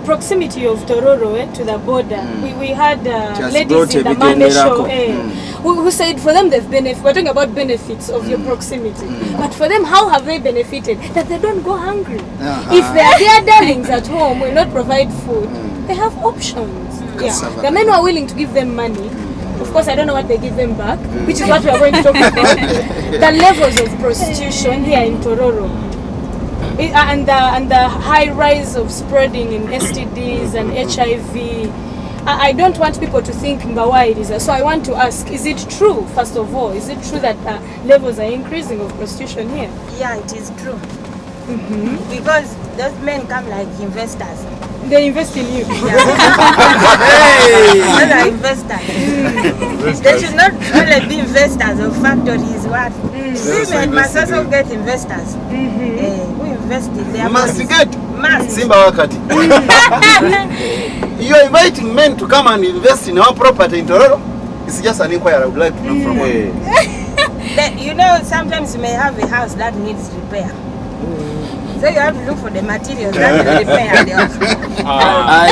proximity of Tororo to the border, we had ladies in the Monday show who said for them we're talking about benefits of your proximity. But for them, how have they benefited? That they don't go hungry. If they are their darlings at home, will not provide food, they have options. The men who are willing to give them money. Of course, I don't know what they give them back, which is what we are going to talk about. The levels of prostitution here in Tororo. And the high rise of spreading in STDs and HIV. I don't want people to think why it is. So I want to ask, is it true, first of all, is it true that levels are increasing of prostitution here? Yeah, it is true. Because those men come like investors. They invest in you. Those are investors. They should not only be investors of factories. What? Women must also get investors. Who invest in their must bodies. get Simba wakati. You are inviting men to come and invest in our property in Tororo. It's just an inquiry I would like to know from you. You know, sometimes you may have a house that needs repair. So you have to look for the materials that will repair the house. I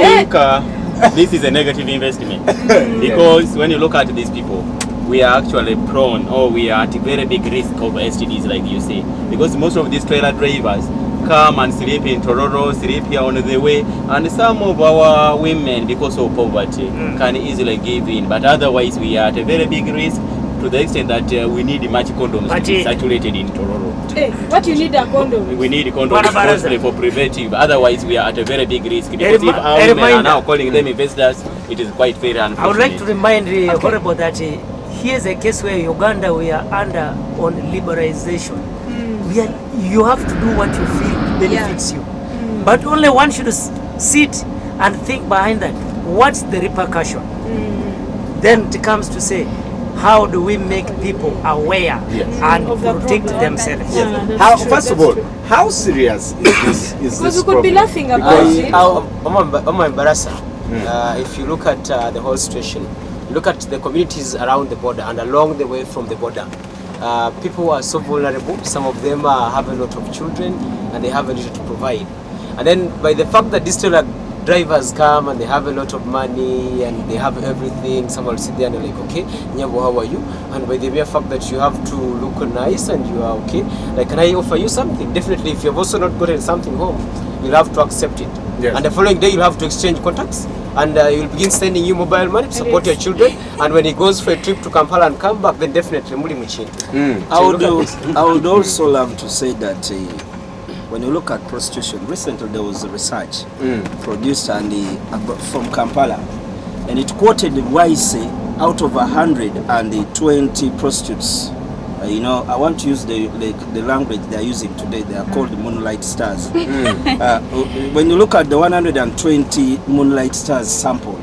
think this is a negative investment. Because when you look at these people, we are actually prone, or we are at a very big risk of STDs, like you say. Because most of these trailer drivers come and sleep in Tororo, sleep here on the way, and some of our women, because of poverty, can easily give in. But otherwise, we are at a very big risk, to the extent that we need much condoms to be saturated in Tororo. What you need a condom? We need condoms mostly for preventive. Otherwise, we are at a very big risk. Because if our women are now calling them investors, it is quite very unfortunate. I would like to remind Horrible that here's a case where Uganda we are under on liberalization. You have to do what you feel benefits you. But only one should sit and think behind that. What's the repercussion? Then it comes to say, how do we make people aware and protect themselves? First of all, how serious is this? Because we could be laughing about it. If you look at the whole situation, look at the communities around the border and along the way from the border. People are so vulnerable. Some of them have a lot of children and they have a little to provide. And then by the fact that these trailer drivers come and they have a lot of money and they have everything, someone will sit there and they're like, okay, Nyabo, how are you? And by the mere fact that you have to look nice and you are okay, like, can I offer you something? Definitely, if you've also not gotten something home, you'll have to accept it. Yes. And the following day, you'll have to exchange contacts. And he'll begin sending you mobile money to support your children. And when he goes for a trip to Kampala and come back, then definitely Muli Muchin. I would also love to say that when you look at prostitution, recently there was a research produced from Kampala, and it quoted YC out of 120 prostitutes. I want to use the language they are using today. They are called moonlight stars. When you look at the 120 moonlight stars sample,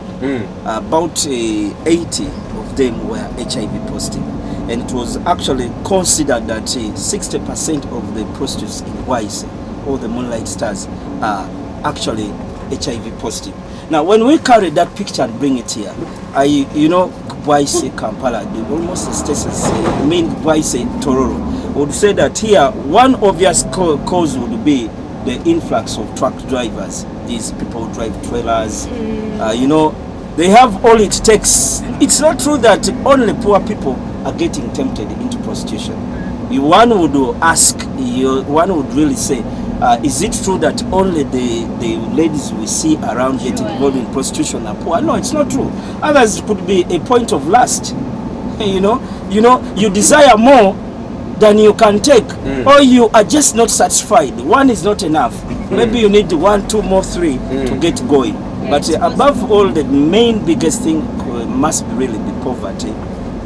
about 80 of them were HIV positive. And it was actually considered that 60% of the prostitutes in YC, all the moonlight stars, are actually HIV positive. Now, when we carry that picture and bring it here, YC Kampala, almost the stations mean YC Tororo, would say that here one obvious cause would be the influx of truck drivers. These people who drive trailers, they have all it takes. It's not true that only poor people are getting tempted into prostitution. One would ask, one would really say, is it true that only the ladies we see around getting involved in prostitution are poor? No, it's not true. Others could be a point of lust. You desire more than you can take, or you are just not satisfied. One is not enough. Maybe you need 1, 2 more, 3 to get going. But above all, the main biggest thing must really be poverty,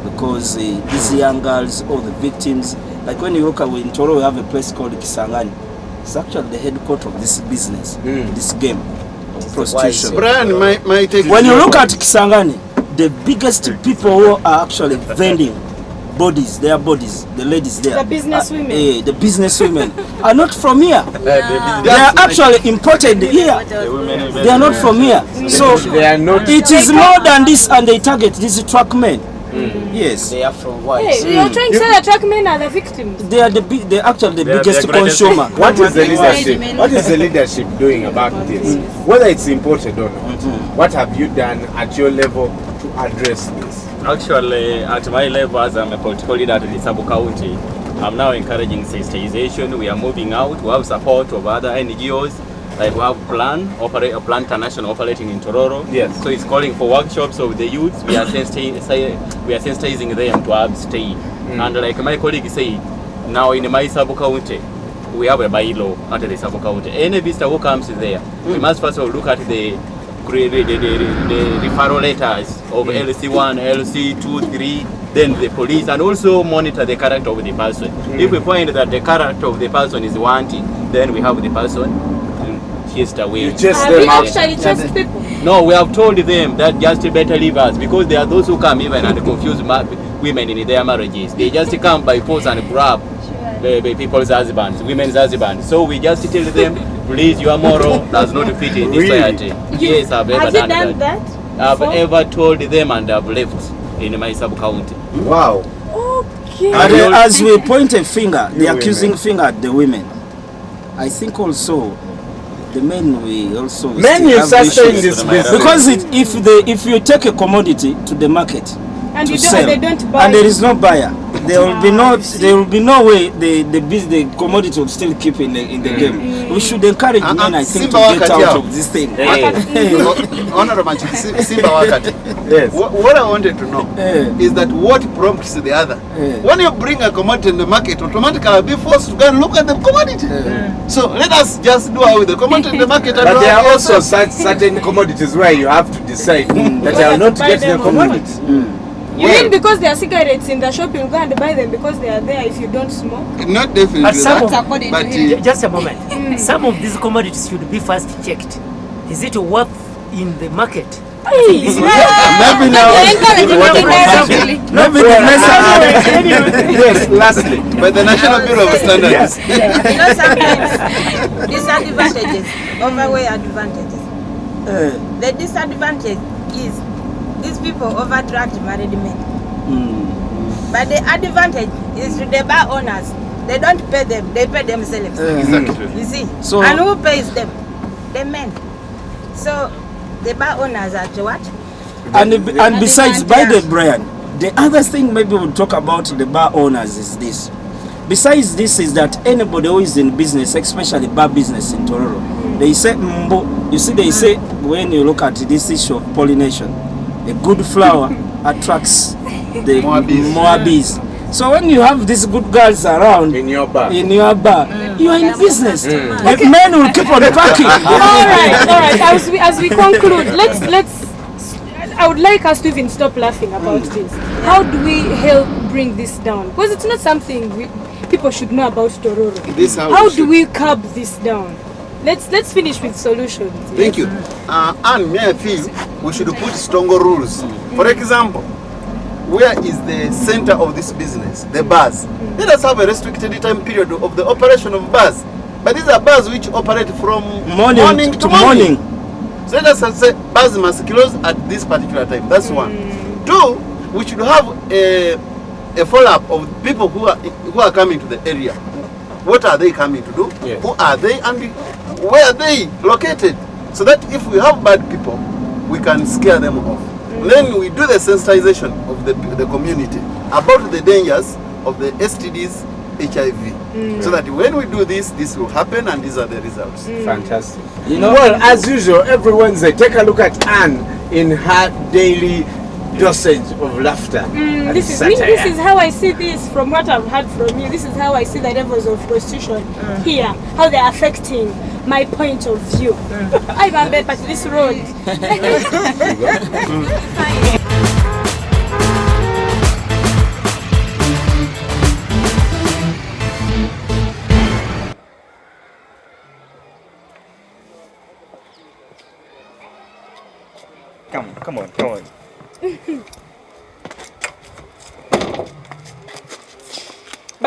because these young girls, all the victims, like when you look at in Tororo, we have a place called Kisangani. It's actually the headquarters of this business, this game of prostitution. Brian, when you look at Kisangani, the biggest people who are actually vending bodies, their bodies, the ladies there, the business women, the business women are not from here. They are actually imported here. They are not from here. So they are not. It is more than this, and they target these truck men. Yes. They are from white. Hey, you're trying to say that track men are the victims. They are they're actually the biggest the greatest- consumer. What is the leadership? What is the leadership doing about this? Whether it's imported or not, what have you done at your level to address this? Actually, at my level as I'm a political leader at the sub-county, I'm now encouraging sensitization. We are moving out. We have support of other NGOs. Like we have Plan International operating in Tororo. Yes. So it's calling for workshops of the youth. We are sensitizing them to abstain. And like my colleague said, now in my sub-county, we have a bylaw at the sub-county. Any visitor who comes there, we must first of all look at the referral letters of LC1, LC2, 3, then the police, and also monitor the character of the person. If we find that the character of the person is wanting, then we have the person chased away. You chase Have them you out. actually chased people? No, we have told them that just better leave us, because there are those who come even and confuse women in their marriages. They just come by force and grab people's husbands, women's husbands. So we just tell them, please, your moral does not fit in this society. Yes, I've ever Have you done done that. that? I've before? ever told them and I've left in my sub-county. Wow. Okay. And as we point a finger, the You accusing women. finger at the women, I think also the men will also Men, still you have sustain issues. this business. Because if you take a commodity to the market And to you don't, sell, they don't buy. and there is no buyer, there will be you see. there will be no way the commodity will still keep in the game. We should encourage men, I think, to Simba get wakati out yao. of this thing. Hey. Honorable Machi, Simba wakati. Yes. What I wanted to know is that what prompts the other. When you bring a commodity in the market, automatically I'll be forced to go and look at the commodity. So let us just do away with the commodity in the market. And But do there away are with also ourselves. certain commodities where you have to decide that I will not buy get the them or commodity. You mean because there are cigarettes in the shop, you'll go and buy them because they are there if you don't smoke? Not definitely But some that, of- but Just a moment. Some of these commodities should be first checked. Is it worth in the market? Maybe now, maybe the next Yes, lastly. by the National Bureau of Standards. You know, sometimes disadvantages overweigh advantages. The disadvantage is these people overdraft married men. But the advantage is to the bar owners. They don't pay them, they pay themselves. You see? So- And who pays them? The men. So the bar owners are to what? and besides, by the Brian, the other thing maybe we'll talk about the bar owners is this. Besides this is that anybody who is in business, especially bar business in Tororo, they say mbo. You see, they say when you look at this issue of pollination, a good flower attracts the More bees. more bees. So when you have these good girls around In your bar. you are in business. Like men will keep on packing. all right. As we conclude, let's. I would like us to even stop laughing about this. How do we help bring this down? Because it's not something people should know about Tororo. This how How we do should- we curb this down? Let's finish with solutions. Thank you. And may I feel we should put stronger rules. For example, where is the center of this business? The bars. Let us have a restricted time period of the operation of bars. But these are bars which operate from Morning to morning. So let us say bars must close at this particular time. That's one. Two, we should have a follow-up of people who are coming to the area. What are they coming to do? Yes. Who are they and where are they located? So that if we have bad people, we can scare them off. Then we do the sensitization of the community about the dangers of the STDs, HIV. So that when we do this will happen and these are the results. Fantastic. Well, as usual, every Wednesday, take a look at Anne in her daily dosage of laughter. and This is satire. this is how I see this from what I've heard from you. This is how I see the levels of prostitution here, how they're affecting my point of view. I'm a bed, but this road. Come on.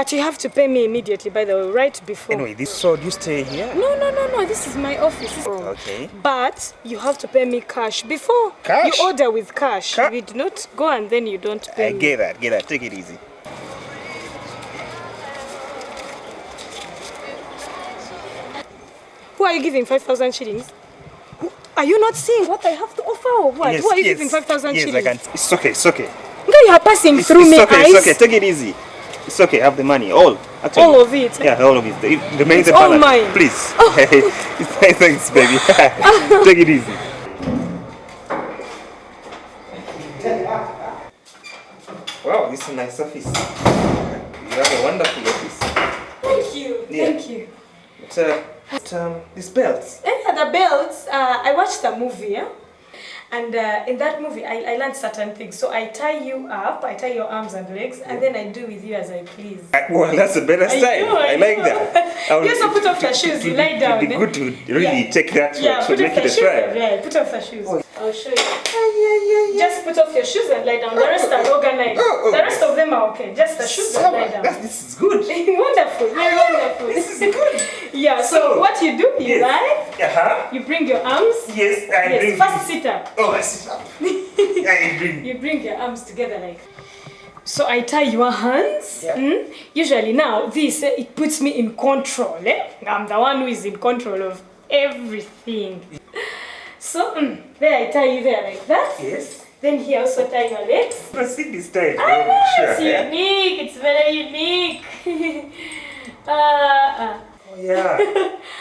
But you have to pay me immediately, by the way, right before. Anyway, so do you stay here? No. This is my office. Okay. But you have to pay me cash before. Cash? You order with cash. You do not go and then you don't pay I me. get that. Take it easy. Who are you giving 5,000 shillings? Are you not seeing what I have to offer or what? Yes, Who are you giving 5,000 shillings? Yes, I can. It's okay. No, you are passing through me, It's eyes. okay. Take it easy. It's okay. Have the money. Actually. All of it? Yeah, all of it. The main It's all mine. Please. Thanks, baby. Take it easy. Wow, this is a nice office. You have a wonderful office. Thank you. Yeah. Thank you. These belts. Yeah, the belts. I watched a movie, yeah? And in that movie, I learned certain things. So I tie you up, I tie your arms and legs, and then I do with you as I please. Well, that's a better style. I like that. You also put off your shoes, you lie down. It'd be good to really take that to put make off it your a shoes. trial. Yeah, put off your shoes. I'll show you. Just put off your shoes and lie down. The rest are organized. The rest of them are okay. Just the shoes and lie down. This is good. Wonderful, very wonderful. This is good. Yeah, so what you do, you lie, Uh-huh. you bring your arms. Yes, I bring. First sit up. Oh, I sit up. I bring. You bring your arms together like. So I tie your hands. Yeah. Usually now this it puts me in control. I'm the one who is in control of everything. So there I tie you there like that. Yes. Then here also tie your legs. Proceed this time. It's unique. It's very unique. Oh yeah.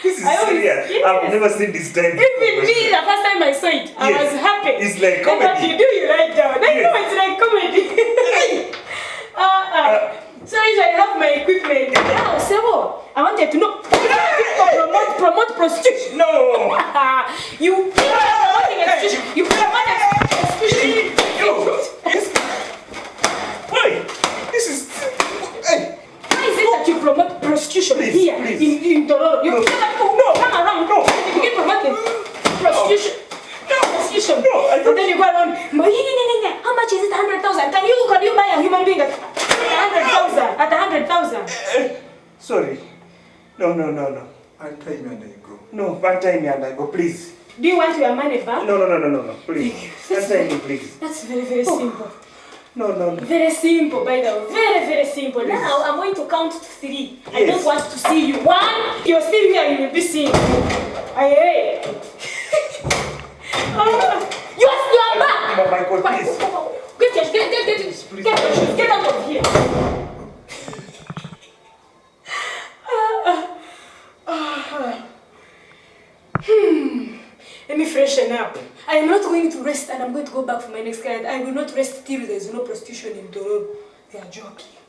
This is serious. Yes. I've never seen this time. Even me, the first time I saw it, I Yes. was happy. It's like Then what comedy. you do, you write down. I know it's like comedy. So usually I have my equipment. Now, Sebo, I wanted to know. Promote prostitution. No. You promoting prostitution. You promoting prostitution. Wait. This is. Hey. Why is it that you promote prostitution Please, here please. in Tororo? You No. come around. No. You begin promoting prostitution. Prostitution. No, I And then you go around. How much is it? 100,000. Can you buy a human being at 100,000? At 100,000? Sorry. No. Untie me and I go. No, untie me and I go, please. Do you want your money back? No, please. Untie me, please. That's very, very simple. No. Very simple, by the way. Very, very simple. Now I'm going to count to 3. I Yes. don't want to see you. 1. You're still here. You will be seeing. Aye. You are back. Oh my God, please. Get out of here. Let me freshen up. I am not going to rest and I'm going to go back for my next client. I will not rest till there is no prostitution in Tororo. They are joking.